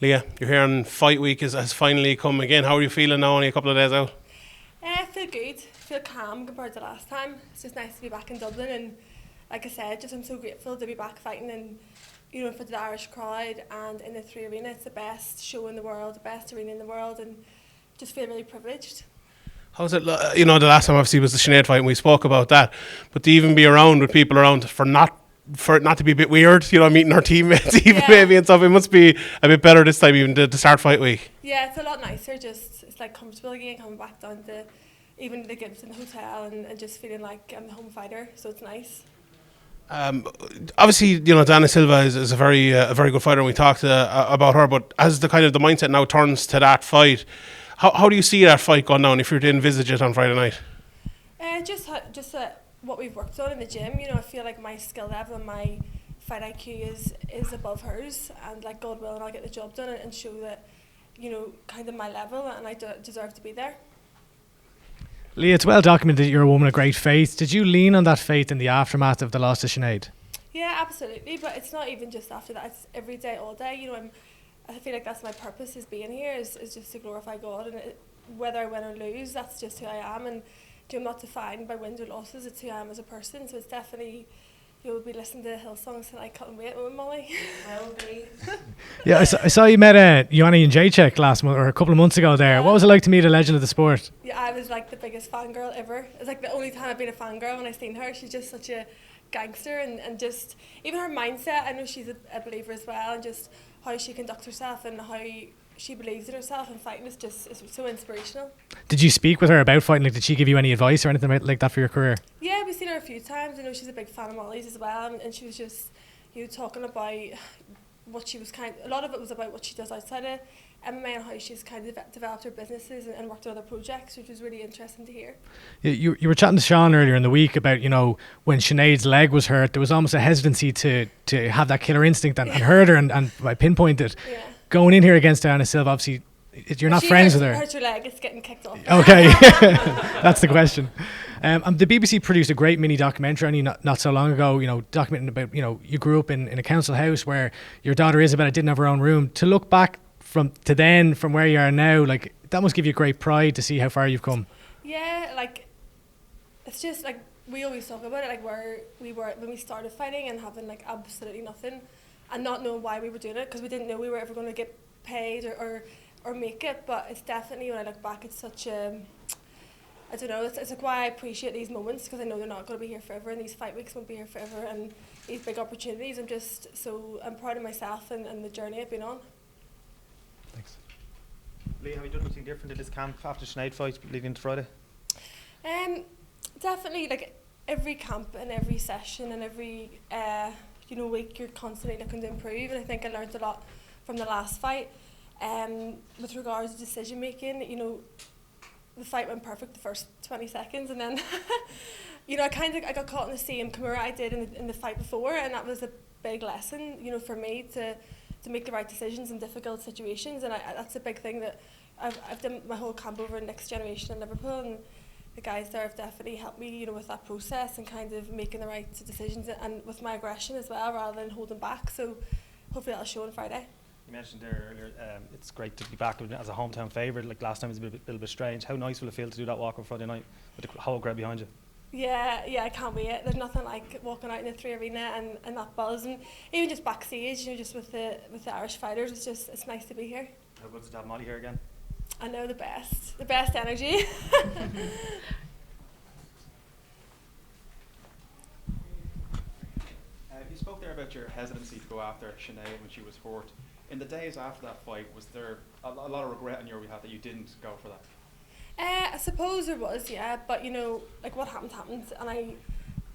Leah, you're here on fight week has finally come again. How are you feeling now, only a couple of days out? I feel good. I feel calm compared to last time. It's just nice to be back in Dublin, and like I said, I'm so grateful to be back fighting and in front of the Irish crowd and in the Three Arena. It's the best show in the world, the best arena in the world, and just feel really privileged. How's it? The last time obviously was the Sinead fight, and we spoke about that. But to even be around with people around for it not to be a bit weird, meeting our teammates even maybe and stuff. It must be a bit better this time even to start fight week. Yeah, it's a lot nicer. It's like comfortable again, coming back down to even the Gibbs in the hotel and just feeling like I'm the home fighter. So it's nice. Obviously, Dana Silva is a very good fighter, and we talked about her. But as the mindset now turns to that fight, how do you see that fight going down if you're to envisage it on Friday night? Just what we've worked on in the gym. I feel like my skill level and my fight IQ is above hers, and like God willing, I'll get the job done and show that kind of my level, and I deserve to be there. Leah, it's well documented that you're a woman of great faith. Did you lean on that faith in the aftermath of the loss to Sinead? Yeah, absolutely. But it's not even just after that. It's every day, all day. I feel like that's my purpose, is being here, is just to glorify God. And whether I win or lose, that's just who I am. And I'm not defined by wins or losses. It's who I am as a person. So it's definitely, you'll be listening to Hillsongs tonight. Can't wait with OMalley. Will be. Yeah, I saw you met Joanna Jędrzejczyk last month or a couple of months ago there. Yeah. What was it like to meet a legend of the sport? Yeah, I was like the biggest fangirl ever. It's like the only time I've been a fangirl when I seen her. She's just such a gangster, and just even her mindset. I know she's a believer as well, and just how she conducts herself and how she believes in herself and fighting is so inspirational. Did you speak with her about fighting? Like, did she give you any advice or anything like that for your career? Yeah, we've seen her a few times. I know she's a big fan of Molly's as well, and she was just talking about what she was a lot of it was about what she does outside of MMA and how she's kind of developed her businesses and worked on other projects, which was really interesting to hear. You were chatting to Sean earlier in the week about when Sinead's leg was hurt, there was almost a hesitancy to have that killer instinct and hurt her and pinpoint it. Yeah. Going in here against Diana Silva, obviously you're not friends with her. Hurt her leg, it's getting kicked off. Okay, that's the question. The BBC produced a great mini documentary on you not so long ago, documenting about, you grew up in a council house where your daughter Isabella didn't have her own room. To look back from where you are now, like, that must give you great pride to see how far you've come. Yeah, like, it's just like, we always talk about it, like where we were when we started fighting and having like absolutely nothing and not knowing why we were doing it, because we didn't know we were ever going to get paid or make it. But it's definitely, when I look back, it's such a, I don't know, it's like why I appreciate these moments, because I know they're not going to be here forever, and these fight weeks won't be here forever, and these big opportunities. I'm proud of myself and the journey I've been on. Thanks. Leah, have you done anything different in this camp after Sinead fight leading into Friday? Definitely, like every camp and every session and every week, you're constantly looking to improve, and I think I learned a lot from the last fight. With regards to decision making, the fight went perfect the first 20 seconds, and then I got caught in the same Kimura I did in the fight before, and that was a big lesson, for me to make the right decisions in difficult situations, and that's a big thing that I've done my whole camp over in Next Generation in Liverpool, and the guys there have definitely helped me, with that process and kind of making the right decisions, and with my aggression as well, rather than holding back. So hopefully that'll show on Friday. You mentioned there earlier, it's great to be back as a hometown favourite. Like last time it was a little bit strange. How nice will it feel to do that walk on Friday night with the whole crowd behind you? Yeah, I can't wait. There's nothing like walking out in the Three Arena and that buzz, and even just backstage, just with the Irish fighters. It's nice to be here. How good to have Molly here again? I know, the best energy. You spoke there about your hesitancy to go after Sinead when she was hurt. In the days after that fight, was there a lot of regret on your behalf that you didn't go for that? I suppose there was, yeah, but like what happened, and I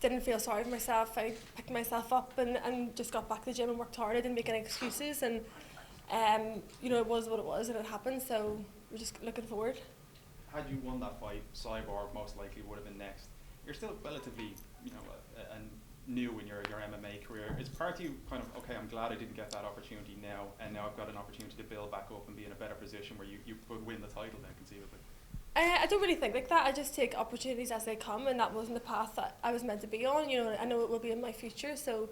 didn't feel sorry for myself. I picked myself up and just got back to the gym and worked hard. I didn't make any excuses, and it was what it was, and it happened, so we're just looking forward. Had you won that fight, Cyborg most likely would have been next. You're still relatively, new in your MMA career. Is part of you kind of, okay, I'm glad I didn't get that opportunity now, and now I've got an opportunity to build back up and be in a better position where you could win the title then, conceivably? I don't really think like that. I just take opportunities as they come, and that wasn't the path that I was meant to be on. I know it will be in my future, so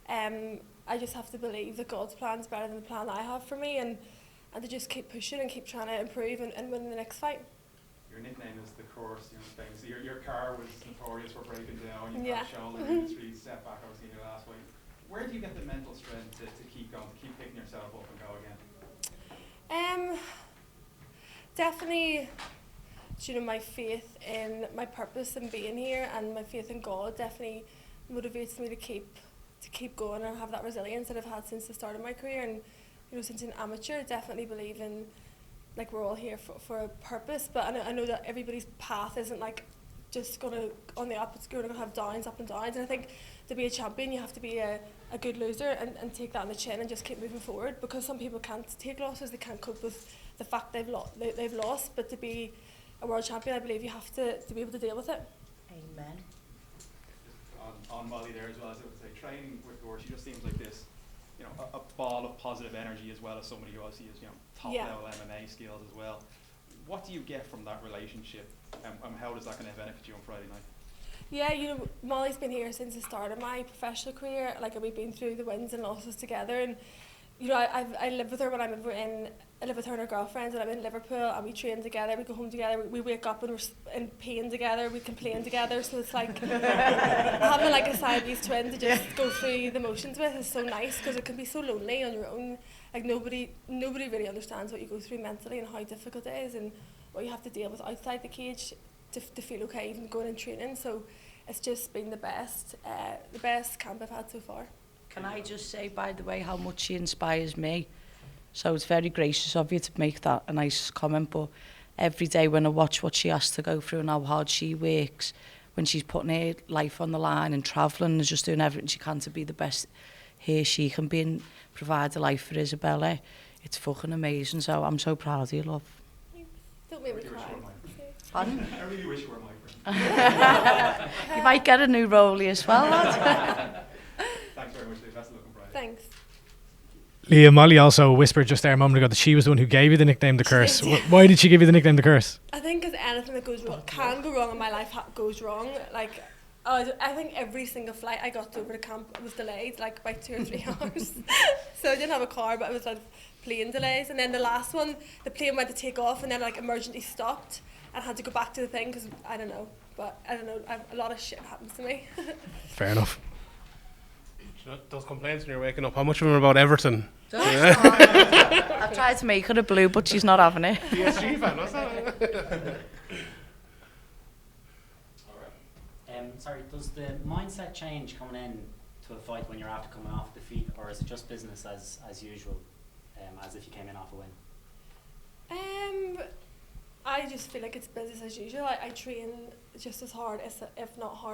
I just have to believe that God's plan is better than the plan I have for me, and and to just keep pushing and keep trying to improve and win the next fight. Your nickname is the course, you know, famously. Your car was notorious for breaking down. You Yeah. had shoulder injury, setback, obviously, in your last fight. Where do you get the mental strength to keep going, to keep picking yourself up and go again? Definitely, you know, my faith in my purpose and being here, and my faith in God definitely motivates me to keep going and have that resilience that I've had since the start of my career. And you know, since an amateur, I definitely believe in, like, we're all here for a purpose. But I know that everybody's path isn't like just gonna on the up. It's gonna have downs, up and downs. And I think to be a champion, you have to be a good loser and take that on the chin and just keep moving forward. Because some people can't take losses; they can't cope with the fact they've lost. But to be a world champion, I believe you have to be able to deal with it. Amen. On Molly there as well, as I would say, training with her, she just seems like this, you know, a ball of positive energy, as well as somebody who obviously has, you know, top level MMA skills as well. What do you get from that relationship, and how does that kind of benefit you on Friday night? Yeah, you know, Molly's been here since the start of my professional career. Like, we've been through the wins and losses together, and you know, I live with her when I'm over in. I live with her and her girlfriends, and I'm in Liverpool, and we train together. We go home together. We wake up and we're in pain together. We complain together. So it's like having like a Siamese twin to just go through the motions with is so nice, because it can be so lonely on your own. Like, nobody really understands what you go through mentally and how difficult it is, and what you have to deal with outside the cage to feel okay, even going in training. So it's just been the best camp I've had so far. Can I just say, by the way, how much she inspires me? So it's very gracious of you to make that a nice comment, but every day when I watch what she has to go through and how hard she works, when she's putting her life on the line and travelling and just doing everything she can to be the best here she can be and provide a life for Isabella, it's fucking amazing. So I'm so proud of you, love. Don't make me I really cry. wish you were my Pardon? friend. I really wish you were my friend. You might get a new rollie as well, lad. Thanks very much, Leah. Best of luck on Friday. Thanks. Leah, Molly also whispered just there a moment ago that she was the one who gave you the nickname The Curse. Why did she give you the nickname The Curse? I think because anything that goes wrong, can go wrong in my life, goes wrong. Like, I think every single flight I got over to camp was delayed, like by 2 or 3 hours. So I didn't have a car, but it was like plane delays. And then the last one, the plane went to take off, and then like emergency stopped, and had to go back to the thing because I don't know. But I don't know. A lot of shit happens to me. Fair enough. You know, those complaints when you're waking up, how much of them are about Everton? I've tried to make her a blue, but she's not having it. PSG fan, what's that? Sorry, does the mindset change coming in to a fight when you're after coming off defeat, or is it just business as usual, as if you came in off a win? I just feel like it's business as usual. I train just as hard, if not harder.